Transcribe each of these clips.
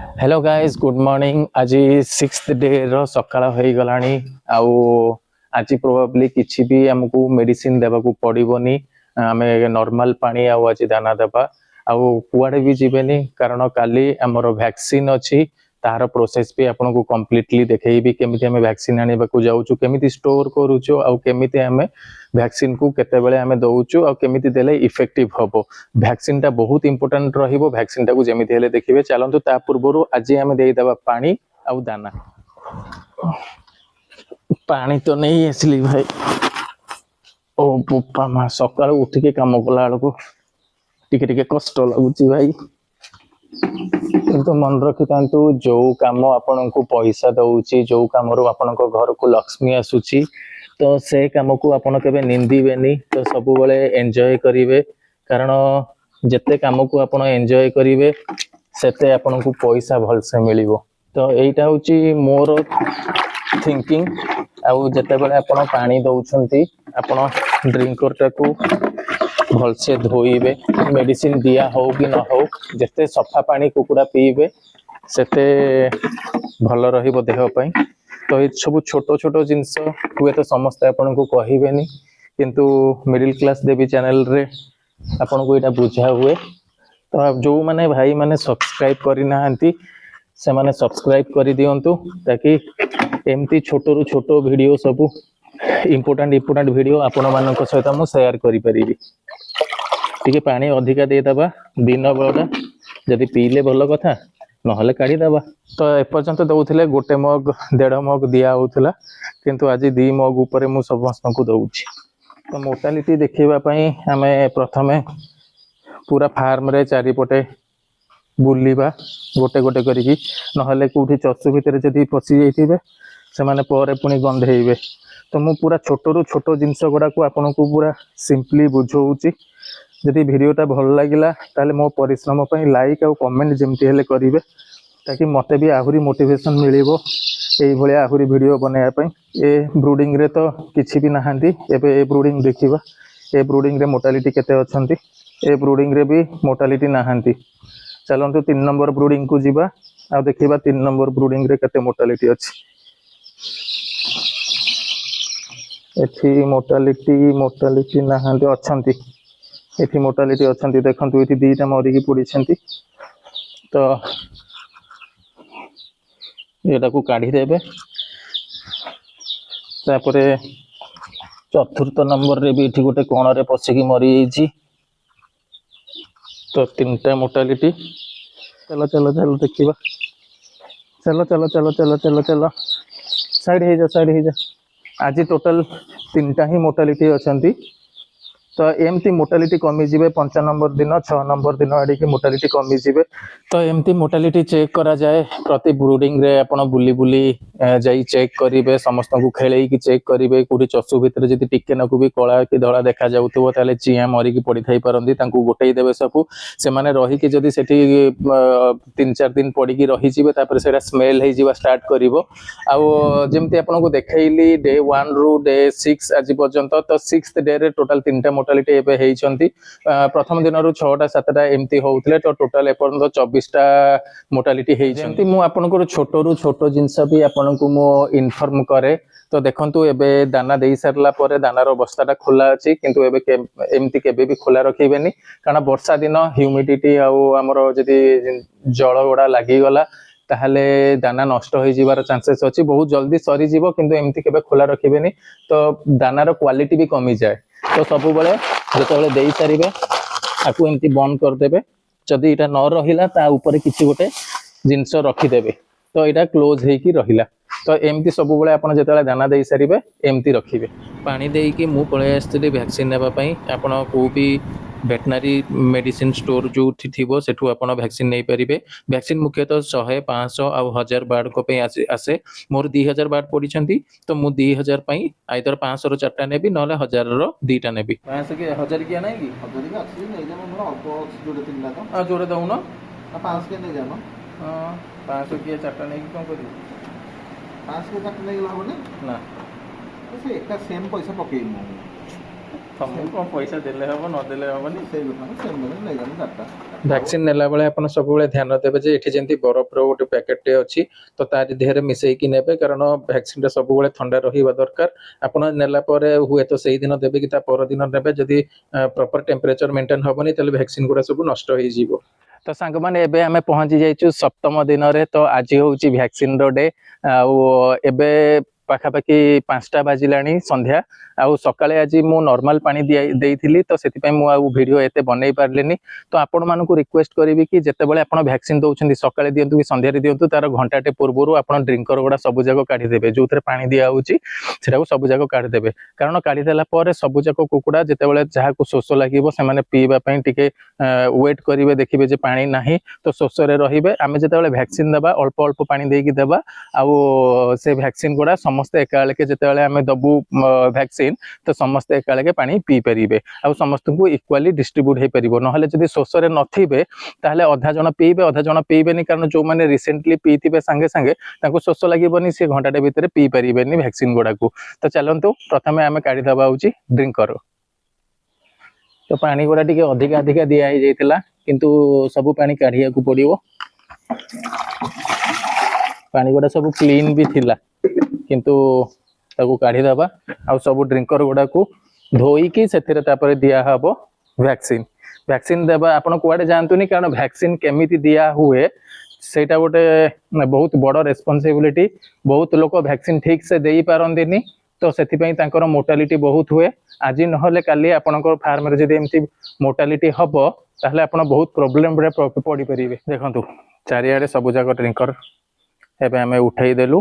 Hello guys good morning. आज 6th day रो सकाळ होई गलानी आउ आज प्रोबेबली किछि भी हमकु मेडिसिन देबा को पड़िबोनी। आमे नॉर्मल पानी आउ आज दाना देबा आउ कुआडे भी जीवेनी कारण काली हमर वैक्सीन अछि तार प्रोसेस भी आपन को कंप्लीटली देखैबी केमिति हमें वैक्सीन आनिबा को जाउछु केमिति स्टोर करूछु आउ केमिति हमें वैक्सीन को केते बेले हमें दउछु आउ केमिति देले इफेक्टिव हबो। वैक्सीन टा बहुत इंपोर्टेंट रहिबो। वैक्सीन टा को जेमिति हेले देखिबे चलंतु ता पूर्वरु आज हमें देई दबा पानी आउ दाना। पानी तो नहीं असली भाई ओ पुप्पा मा सकाळ उठी के काम कला को टिके टिके कष्ट लागुची भाई किंतु मन रखी तांतु जो काम आपन को पैसा दउची जो काम रो आपन को घर को लक्ष्मी आसुची तो से काम को आपन केबे निंदिबेनी तो सब बेले एन्जॉय करिवे कारण जते काम को आपन एन्जॉय करिवे सेते आपन को पैसा भल से मिलिबो। तो एटा होची मोर थिंकिंग आउ जते बेले आपन पानी दउछंती आपन ड्रिंकर टाकू भल से धोइबे मेडिसिन दिया हो कि न हो जते सफा पानी कुकुड़ा पीबे सेते भल रहिबो देह पई। तो ये सब छोटो छोटो जिंस हुए तो समस्त आपन को कहिबेनी किंतु मिडिल क्लास देवी चैनल रे आपन को एटा बुझा हुए। तो जो माने भाई माने सब्सक्राइब करि नाहंती से माने सब्सक्राइब करि दियंतु ताकि एमती छोटो रु छोटो वीडियो सब इंपोर्टेंट वीडियो आपण मानक सहित मु शेयर करि परिबी। टिके पानी अधिका दे दबा दिन बेला जदि पीले भल कथा नहले काढ़ी दबा। तो एपर्यंत दउथिले गोटे मग 1.5 मग दिया होउथला किंतु आज 2 मग ऊपर मु समस्त को दउची। तो मोर्टालिटी देखिबा पई हमें प्रथमे पूरा फार्म रे चारिपटे बुलिबा गोटे गोटे करिकी नहले कोठी चसु भितर जदि पसी जाइथिबे से माने परे पुनी गंधेइबे। तो मु पूरा छोटो छोटो जिनस गुडा को आपन को पूरा सिंपली बुझौची। जदि वीडियोटा भल लागिला ताले मो परिश्रम पई लाइक और कमेंट जेमती हेले करिवे ताकि मते भी आहुरी मोटिवेशन मिलिबो एई भले आहुरी वीडियो बनाया पई। ए ब्रूडिंग रे तो किछि भी नाहंती एबे ए ब्रूडिंग देखिबा ए ब्रूडिंग रे मोर्टालिटी केते अछंती ए ब्रूडिंग रे भी मोर्टालिटी नाहंती। चलंतु 3 नंबर ब्रूडिंग को जीवा आ देखिबा 3 नंबर ब्रूडिंग रे केते मोर्टालिटी अछि। एथि मोर्टालिटी नाहंती अछंती एथि मोर्टालिटी अछंती देखंतु एथि दीटा मरी की पड़ी तो एटा को काढ़ी देबे। तापरे चतुर्थ नंबर रे भी एथि गोटे कोण रे पसिकी मरी जाईची। तो 3टा मोर्टालिटी चलो चलो चलो देखिबा चलो चलो चलो चलो चलो चलो साइड हे जा आज टोटल 3टा ही मोर्टालिटी अछंती। तो एमती मोर्टालिटी कमी जिवे 5 नंबर दिन 6 नंबर दिन आड़ी की मोर्टालिटी कमी जिवे। तो एमती मोर्टालिटी चेक करा जाए प्रति ब्रूडिंग रे आपण बुली बुली जाई चेक करिवे समस्त को खेलेई की चेक करिवे कोठी चसु भितर जदी टिके नकु भी कळा की धळा देखा जाउतबो ताले चिया मरी की पड़ी थाई परंदी तांकू गोटेई देबे सबु से माने रही की जदी सेठी 3-4 दिन पड़ी की रही जिवे तापर सेटा स्मेल हे जिवा स्टार्ट करिवो। आ जेमती आपण को देखाइली डे 1 रु डे 6 आज पर्यंत तो 6th डे रे टोटल 3टा मोर्टालिटी एबे हेइचंती। प्रथम दिन रु 6टा 7टा एमती होउतले तो टोटल एपर्यंत 24टा मोर्टालिटी हेइचंती। मु आपण को छोटो रु छोटो जिंस भी आपण को मो इन्फॉर्म करे। तो देखंतु एबे दाना देई सारला परे दानार अवस्थाटा खोला अछि किंतु एबे एमती केबे भी खोला रखिबेनी कारण वर्षा दिन ह्यूमिडिटी आउ हमरो जदी जळ गोडा लागि गला ताहले दाना नष्ट हो जिवार चांसेस अछि बहुत जल्दी सरी जीवो किंतु एमती केबे खोला रखिबेनी तो दानार क्वालिटी भी कमी जाए। तो सब बेले जेतेबेले देई सारिबे आकु एमती बंद कर देबे जदी इटा न रहिला ता ऊपर किछि गोटे जिंस रखि देबे तो इटा क्लोज हे की रहिला। तो एमती सब बेले आपण जेतेबेले दाना देई सारिबे एमती रखिबे। पानी देई की मु पळे आस्थिले वैक्सीन नेबा पई आपण को भी वेटनरी मेडिसिन स्टोर जो थी सेठू आपण वैक्सीन नहीं पारे। वैक्सीन मुख्यतः 100 500 आ 1000 बार्ड को आसे मोर 2000 बार्ड पड़ी तो मु 2000 आइदर 500 रो 4टा नेबी ना 1000 रो 2टा नेबी। 500 के 1000 किया नहीं कि 1000 के अच्छी नहीं जानो मोर अल्प जोड़े 3 ला तो जोड़े दउ न 500 के नहीं जानो। हां 500 के 4टा नहीं कि कोन करी 500 के 4टा नहीं लाबो ना तो से एका सेम पैसा पकेई मु ତମକୁ କଣ ପଇସା ଦେଲେ ହବ ନଦେଲେ ହବନି। ସେଇ କଥା ସେମାନେ ନେଇଗଲେ 4ଟା। ଭ୍ୟାକ୍ସିନ ନେଲା ବେଳେ ଆପଣ ସବୁବେଳେ ଧ୍ୟାନ ଦେବେ ଯେ ଏଠି ଯେମିତି ବରଫର ଗୋଟେ ପ୍ୟାକେଟଟେ ଅଛି ତ ତାରି ଦେହରେ ମିଶେଇକି ନେବେ, କାରଣ ଭ୍ୟାକ୍ସିନଟା ସବୁବେଳେ ଥଣ୍ଡା ରହିବା ଦରକାର। ଆପଣ ନେଲା ପରେ ହୁଏତ ସେଇଦିନ ଦେବେ କି ତା ପରଦିନ ନେବେ, ଯଦି ପ୍ରପର ଟେମ୍ପରେଚର ମେଣ୍ଟେନ୍ ହବନି ତାହେଲେ ଭ୍ୟାକ୍ସିନ ଗୁଡ଼ା ସବୁ ନଷ୍ଟ ହେଇଯିବ। ତ ସାଙ୍ଗମାନେ ଏବେ ଆମେ ପହଞ୍ଚି ଯାଇଛୁ 7ମ ଦିନରେ। ତ ଆଜି ହଉଛି ଭ୍ୟାକ୍ସିନର ଡେ। ଆଉ ଏବେ ପାଖାପାଖି 5ଟା ବାଜିଲାଣି ସନ୍ଧ୍ୟା। ଆଉ ସକାଳେ ଆଜି ମୁଁ ନର୍ମାଲ ପାଣି ଦେଇଥିଲି, ତ ସେଥିପାଇଁ ମୁଁ ଆଉ ଭିଡ଼ିଓ ଏତେ ବନେଇ ପାରିଲିନି। ତ ଆପଣମାନଙ୍କୁ ରିକ୍ୱେଷ୍ଟ କରିବି କି ଯେତେବେଳେ ଆପଣ ଭ୍ୟାକ୍ସିନ ଦେଉଛନ୍ତି ସକାଳେ ଦିଅନ୍ତୁ କି ସନ୍ଧ୍ୟାରେ ଦିଅନ୍ତୁ, ତାର ଘଣ୍ଟାଟେ ପୂର୍ବରୁ ଆପଣ ଡ୍ରିଙ୍କର ଗୁଡ଼ା ସବୁ ଯାକ କାଢ଼ିଦେବେ। ଯେଉଁଥିରେ ପାଣି ଦିଆହେଉଛି ସେଟାକୁ ସବୁ ଯାକ କାଢ଼ିଦେବେ, କାରଣ କାଢ଼ିଦେଲା ପରେ ସବୁ ଯାକ କୁକୁଡ଼ା ଯେତେବେଳେ ଯାହାକୁ ଶୋଷ ଲାଗିବ ସେମାନେ ପିଇବା ପାଇଁ ଟିକେ ୱେଟ୍ କରିବେ, ଦେଖିବେ ଯେ ପାଣି ନାହିଁ ତ ଶୋଷରେ ରହିବେ। ଆମେ ଯେତେବେଳେ ଭ୍ୟାକ୍ସିନ ଦେବା ଅଳ୍ପ ଅଳ୍ପ ପାଣି ଦେଇକି ଦେବା, ଆଉ ସେ ଭ୍ୟାକ୍ସିନ ଗୁଡ଼ା ସମସ୍ତେ ଏକାବେଳକେ ଯେତେବେଳେ ଆମେ ଦେବୁ ଭ୍ୟାକ୍ସିନ ତ ସମସ୍ତେ ଏକାବେଳକେ ପାଣି ପିଇ ପାରିବେ, ଆଉ ସମସ୍ତଙ୍କୁ ଇକ୍ୱାଲି ଡିଷ୍ଟ୍ରିବ୍ୟୁଟ୍ ହେଇପାରିବ। ନହେଲେ ଯଦି ଶୋଷରେ ନଥିବେ ତାହେଲେ ଅଧା ଜଣ ପିଇବେ ଅଧା ଜଣ ପିଇବେନି, କାରଣ ଯେଉଁମାନେ ରିସେଣ୍ଟଲି ପିଇଥିବେ ସାଙ୍ଗେ ସାଙ୍ଗେ ତାଙ୍କୁ ଶୋଷ ଲାଗିବନି, ସେ ଘଣ୍ଟାଟେ ଭିତରେ ପିଇ ପାରିବେନି ଭ୍ୟାକ୍ସିନ ଗୁଡ଼ାକୁ। ତ ଚାଲନ୍ତୁ ପ୍ରଥମେ ଆମେ କାଢ଼ିଦେବା ହେଉଛି ଡ୍ରିଙ୍କର। ତ ପାଣି ଗୁଡ଼ା ଟିକେ ଅଧିକା ଦିଆ ହେଇଯାଇଥିଲା, କିନ୍ତୁ ସବୁ ପାଣି କାଢ଼ିବାକୁ ପଡ଼ିବ। ପାଣି ଗୁଡ଼ା ସବୁ କ୍ଲିନ୍ ବି ଥିଲା, କିନ୍ତୁ ତାକୁ କାଢ଼ିଦେବା। ଆଉ ସବୁ ଡ୍ରିଙ୍କର ଗୁଡ଼ାକୁ ଧୋଇକି ସେଥିରେ ତାପରେ ଦିଆହେବ ଭ୍ୟାକ୍ସିନ। ଭ୍ୟାକ୍ସିନ ଦେବା ଆପଣ କୁଆଡ଼େ ଯାଆନ୍ତୁନି, କାରଣ ଭ୍ୟାକ୍ସିନ କେମିତି ଦିଆ ହୁଏ ସେଇଟା ଗୋଟେ ବହୁତ ବଡ଼ ରେସ୍ପନ୍ସିବିଲିଟି। ବହୁତ ଲୋକ ଭ୍ୟାକ୍ସିନ ଠିକ୍ ସେ ଦେଇପାରନ୍ତିନି, ତ ସେଥିପାଇଁ ତାଙ୍କର ମୋର୍ଟାଲିଟି ବହୁତ ହୁଏ। ଆଜି ନହେଲେ କାଲି ଆପଣଙ୍କ ଫାର୍ମରେ ଯଦି ଏମିତି ମୋର୍ଟାଲିଟି ହେବ ତାହେଲେ ଆପଣ ବହୁତ ପ୍ରୋବ୍ଲେମରେ ପଡ଼ିପାରିବେ। ଦେଖନ୍ତୁ ଚାରିଆଡ଼େ ସବୁଯାକ ଡ୍ରିଙ୍କର ଏବେ ଆମେ ଉଠେଇ ଦେଲୁ,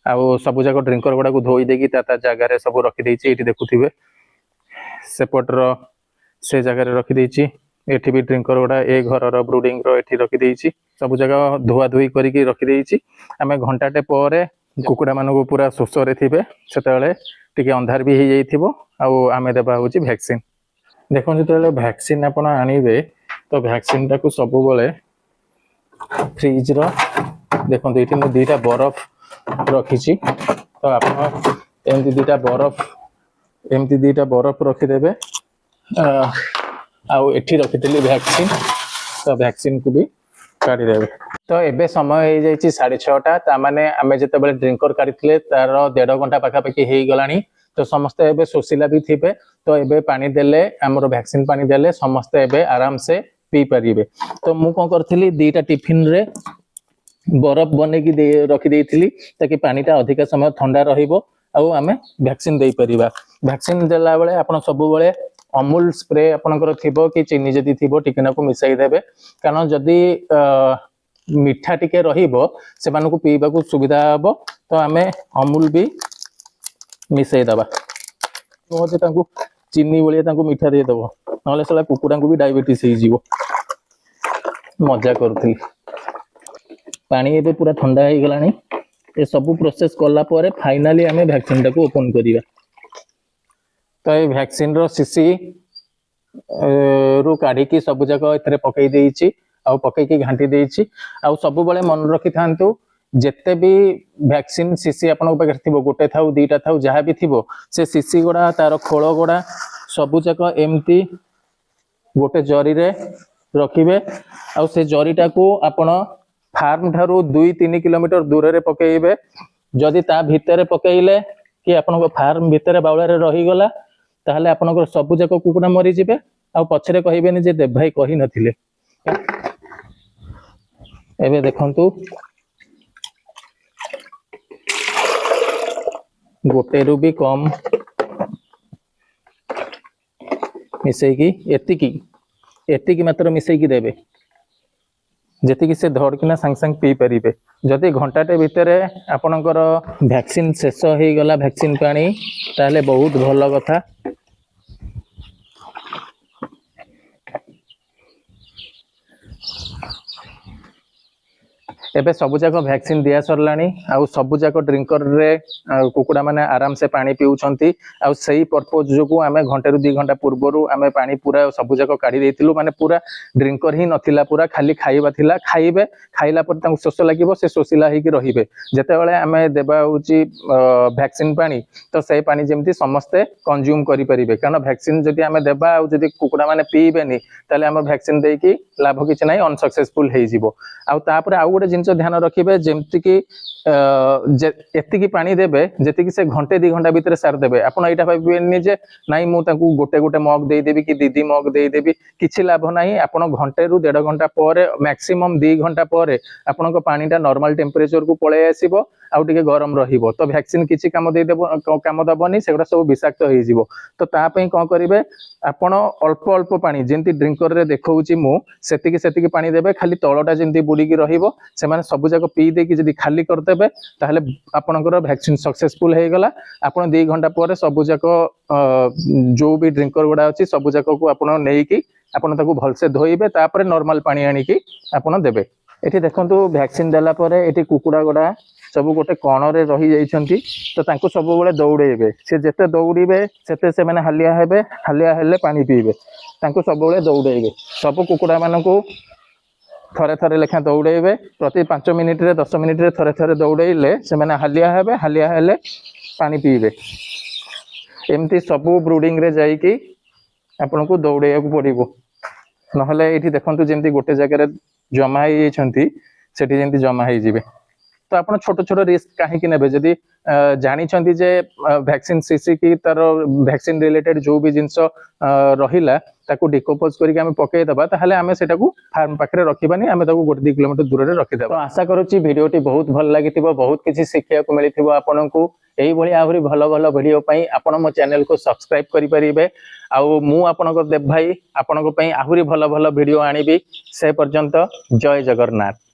ଆଉ ସବୁଯାକ ଡ୍ରିଙ୍କର ଗୁଡ଼ାକୁ ଧୋଇ ଦେଇକି ତା ଜାଗାରେ ସବୁ ରଖିଦେଇଛି। ଏଇଠି ଦେଖୁଥିବେ ସେପଟର ସେ ଜାଗାରେ ରଖିଦେଇଛି, ଏଠି ବି ଡ୍ରିଙ୍କର ଗୁଡ଼ା ଏ ଘରର ବ୍ରୁଡିଂର ଏଠି ରଖିଦେଇଛି। ସବୁ ଜାଗା ଧୁଆ ଧୋଇ କରିକି ରଖିଦେଇଛି। ଆମେ ଘଣ୍ଟାଟେ ପରେ କୁକୁଡ଼ାମାନଙ୍କୁ ପୁରା ଶୋଷରେ ଥିବେ ସେତେବେଳେ ଟିକେ ଅନ୍ଧାର ବି ହେଇଯାଇଥିବ, ଆଉ ଆମେ ଦେବା ହେଉଛି ଭ୍ୟାକ୍ସିନ। ଦେଖନ୍ତୁ ଯେତେବେଳେ ଭ୍ୟାକ୍ସିନ ଆପଣ ଆଣିବେ ତ ଭ୍ୟାକ୍ସିନଟାକୁ ସବୁବେଳେ ଫ୍ରିଜର, ଦେଖନ୍ତୁ ଏଇଠି ମୁଁ 2ଟା ବରଫ ରଖିଛି, ତ ଆପଣ ଏମିତି 2ଟା ବରଫ ରଖିଦେବେ। ଆଉ ଏଠି ରଖିଥିଲି ଭ୍ୟାକ୍ସିନ, ତ ଭ୍ୟାକ୍ସିନକୁ ବି କାଢ଼ିଦେବେ। ତ ଏବେ ସମୟ ହେଇଯାଇଛି 6:30, ତାମାନେ ଆମେ ଯେତେବେଳେ ଡ୍ରିଙ୍କର କାଢ଼ିଥିଲେ ତାର 1.5 ଘଣ୍ଟା ପାଖାପାଖି ହେଇଗଲାଣି। ତ ସମସ୍ତେ ଏବେ ଶୋଷିଲା ବି ଥିବେ, ତ ଏବେ ପାଣି ଦେଲେ ଆମର ଭ୍ୟାକ୍ସିନ ପାଣି ଦେଲେ ସମସ୍ତେ ଏବେ ଆରାମସେ ପିଇ ପାରିବେ। ତ ମୁଁ କ'ଣ କରିଥିଲି 2ଟା ଟିଫିନରେ ବରଫ ବନେଇକି ରଖିଦେଇଥିଲି, ତାକି ପାଣିଟା ଅଧିକା ସମୟ ଥଣ୍ଡା ରହିବ ଆଉ ଆମେ ଭ୍ୟାକ୍ସିନ ଦେଇପାରିବା। ଭ୍ୟାକ୍ସିନ ଦେଲା ବେଳେ ଆପଣ ସବୁବେଳେ ଅମୁଲ ସ୍ପ୍ରେ ଆପଣଙ୍କର ଥିବ କି ଚିନି ଯଦି ଥିବ ଟିକେ ନାକୁ ମିଶାଇ ଦେବେ, କାରଣ ଯଦି ମିଠା ଟିକେ ରହିବ ସେମାନଙ୍କୁ ପିଇବାକୁ ସୁବିଧା ହେବ। ତ ଆମେ ଅମୁଲ ବି ମିଶାଇ ଦେବା, ନହେଲେ ତାଙ୍କୁ ଚିନି ଭଳିଆ ତାଙ୍କୁ ମିଠା ଦେଇଦେବ, ନହେଲେ ସେଟା କୁକୁଡ଼ାଙ୍କୁ ବି ଡାଇବେଟିସ୍ ହେଇଯିବ। ମଜା କରୁଥିଲି। ପାଣି ଏବେ ପୁରା ଥଣ୍ଡା ହେଇଗଲାଣି। ଏସବୁ ପ୍ରୋସେସ୍ କଲା ପରେ ଫାଇନାଲି ଆମେ ଭ୍ୟାକ୍ସିନଟାକୁ ଓପନ୍ କରିବା। ତ ଏଇ ଭ୍ୟାକ୍ସିନର ଶିଶି ରୁ କାଢ଼ିକି ସବୁ ଯାକ ଏଥିରେ ପକେଇ ଦେଇଛି, ଆଉ ପକେଇକି ଘାଣ୍ଟି ଦେଇଛି। ଆଉ ସବୁବେଳେ ମନେ ରଖିଥାନ୍ତୁ, ଯେତେ ବି ଭ୍ୟାକ୍ସିନ ଶିଶି ଆପଣଙ୍କ ପାଖରେ ଥିବ, 1 ଥାଉ 2ଟା ଥାଉ ଯାହା ବି ଥିବ, ସେ ଶିଶି ଗୁଡ଼ା ତାର ଖୋଳ ଗୁଡ଼ା ସବୁ ଯାକ ଏମିତି ଗୋଟେ ଜରିରେ ରଖିବେ। ଆଉ ସେ ଜରିଟାକୁ ଆପଣ ଫାର୍ମ ଠାରୁ 2-3 କିଲୋମିଟର ଦୂରରେ ପକେଇବେ। ଯଦି ତା ଭିତରେ ପକେଇଲେ କି ଆପଣଙ୍କ ଫାର୍ମ ଭିତରେ ବାଉଳାରେ ରହିଗଲା ତାହେଲେ ଆପଣଙ୍କର ସବୁ ଯାକ କୁକୁଡ଼ା ମରିଯିବେ, ଆଉ ପଛରେ କହିବେନି ଯେ ଦେବ ଭାଇ କହିନଥିଲେ। ଏବେ ଦେଖନ୍ତୁ 1ରୁ ବି କମ୍ ମିଶେଇକି ଏତିକି ମାତ୍ର ମିଶେଇକି ଦେବେ, ଯେତିକି ସେ ଧଡ଼କିନା ସାଙ୍ଗେ ସାଙ୍ଗେ ପିଇ ପାରିବେ। ଯଦି ଘଣ୍ଟାଟେ ଭିତରେ ଆପଣଙ୍କର ଭ୍ୟାକ୍ସିନ ଶେଷ ହେଇଗଲା ଭ୍ୟାକ୍ସିନ ପାଣି, ତାହେଲେ ବହୁତ ଭଲ କଥା। एबे सबुजाक वैक्सीन दिया सरलानी आउ सबुजाक ड्रिंकर रे कुकुड़ा माने आराम से पानी पिउछंती आउ सही पर्पज जो आमे घंटे रु 2 घंटा पूर्वरु आमे पानी पूरा सबुजाक काढी देइतिलु माने पूरा ड्रिंकर ही नथिला पूरा खाली खाइबा थिला खाइबे खाइला पर तांको शोष लागिवो से शोषिला हेकि रहिबे जेते बेले आमे देबा होची वैक्सीन पानी तो सही पानी जेमती समस्ते कंज्यूम करि परिबे कारण वैक्सीन जदि आमे देबा आउ जदि कुकुड़ा माने पीबेनी ताले आमे वैक्सीन देकी लाभ किछ नाही अनसक्सेसफुल हेइ जिवो आउ तापर आउ गोटे जिंस ध्यान रखिबे जेमति कि एतिकी पानी देबे जेतिकी से घंटे 2 घंटा भीतर सार देबे आपण एटा भाबिबेनी जे नाही मु ताकू गोटे गोटे मग देई देबी कि दीदी मग देई देबी किछि लाभ नाही आपण घंटे रु 1.5 घंटा पर मैक्सिमम 2 घंटा पर आपण को पानीटा नॉर्मल टेम्परेचर को पळे आसीबो आउ टिके गरम रहिबो तो वैक्सीन किछि काम देई देबो काम दबनी सेगुडा सब विषाक्त होई जिवो तो ता पई कोन करिवे आपण अल्प अल्प पानी जेंति ड्रिंकर रे देखौची मु सेतिकी सेतिकी पानी देबे खाली तळटा जेंति बुडी की रहिबो से माने सब जाक पी दे कि जदि खाली कर देबे ताहले आपनकर वैक्सीन सक्सेसफुल हे गला आपण 2 घंटा पर सब जाक जो भी ड्रिंकर गुडा अछि सब जाक को आपण नेई की आपण ताकू भलसे धोइबे तापर नॉर्मल पानी आनी की आपण देबे एठी देखंतु वैक्सीन देला परे एठी कुकुडा गुडा सब गोटे कोण रे रही जाइछंती तो तांको सब बेले दौड़ेबे से जेते दौड़ीबे सेते से माने हालिया हेले पानी पीबे तांको सब बेले दौड़ेबे सब कुकुडा मानको थरे थरे लेखा दौड़ेबे प्रति 5 मिनिट रे 10 मिनिट रे थरे थरे दौड़ेइले से माने हालिया हेले पानी पीबे एमती सब ब्रूडिंग रे जाई कि आपन को दौड़ेया को पड़िबो नहले एठी देखंतु जेंती गोटे जगह रे जमा हे छंती सेठी जेंती जमा हे जिवे तो आपण छोट छोट रिस्क काहे कि नेबे जदी जानि छंती जे वैक्सीन सीसी की तार वैक्सीन रिलेटेड जो भी जिंस रहिला ताकू डिकम्पोज करिक आमे पकेइ दबा ताहले आमे सेटाकू फार्म पाखरे रखिबानी आमे ताकू 1-2 किलोमीटर दूर रे रखि देबा तो आशा करूची वीडियोटी बहुत भल लागितिबो बहुत किछि शिखिया को मिलिथिबो आपनकू एही भली आहुरी भलो भलो वीडियो पई आपण मो चैनल को सब्सक्राइब करि परिबे आउ मु आपनको देव भाई आपनको पई आहुरी भलो भलो वीडियो आनिबी से पर्यंत जय जगन्नाथ।